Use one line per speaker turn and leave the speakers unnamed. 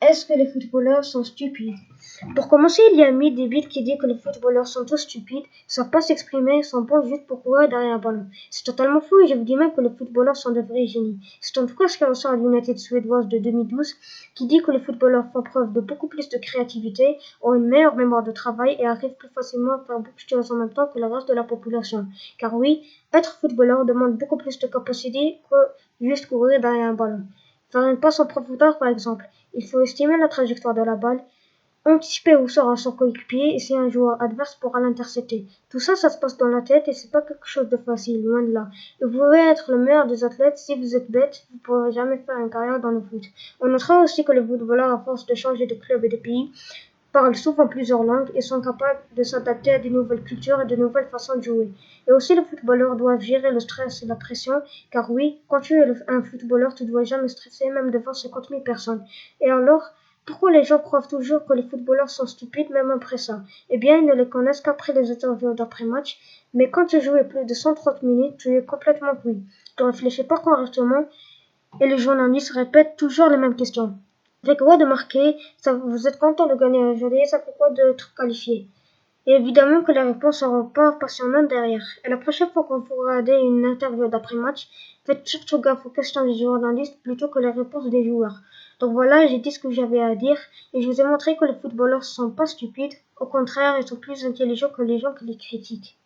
Est-ce que les footballeurs sont stupides? Pour commencer, il y a un mythe débile qui dit que les footballeurs sont tous stupides, ne savent pas s'exprimer, sont bons juste pour courir derrière un ballon. C'est totalement faux et je vous dis même que les footballeurs sont de vrais génies. C'est en tout cas ce qui ressort à l'United suédoise de 2012 qui dit que les footballeurs font preuve de beaucoup plus de créativité, ont une meilleure mémoire de travail et arrivent plus facilement à faire beaucoup de choses en même temps que le reste de la population. Car oui, être footballeur demande beaucoup plus de capacité que juste courir derrière un ballon. Faire une passe en profondeur par exemple. Il faut estimer la trajectoire de la balle, anticiper où sera son coéquipier et si un joueur adverse pourra l'intercepter. Tout ça, ça se passe dans la tête et c'est pas quelque chose de facile, loin de là. Et vous pouvez être le meilleur des athlètes, si vous êtes bête, vous ne pourrez jamais faire une carrière dans le foot. On notera aussi que les footballeurs, à force de changer de club et de pays, parlent souvent plusieurs langues et sont capables de s'adapter à de nouvelles cultures et de nouvelles façons de jouer. Et aussi, les footballeurs doivent gérer le stress et la pression, car oui, quand tu es un footballeur, tu ne dois jamais stresser, même devant 50 000 personnes. Et alors, pourquoi les gens croient toujours que les footballeurs sont stupides même après ça? Eh bien, ils ne les connaissent qu'après les interviews d'après-match, mais quand tu joues plus de 130 minutes, tu es complètement cuit. Tu ne réfléchis pas correctement et les journalistes répètent toujours les mêmes questions. Avec quoi de marquer, ça, vous êtes content de gagner aujourd'hui, ça fait quoi d'être qualifié? Et évidemment que les réponses seront pas passionnantes derrière. Et la prochaine fois qu'on vous regardez une interview d'après-match, faites surtout gaffe aux questions des journalistes plutôt que les réponses des joueurs. Donc voilà, j'ai dit ce que j'avais à dire et je vous ai montré que les footballeurs sont pas stupides. Au contraire, ils sont plus intelligents que les gens qui les critiquent.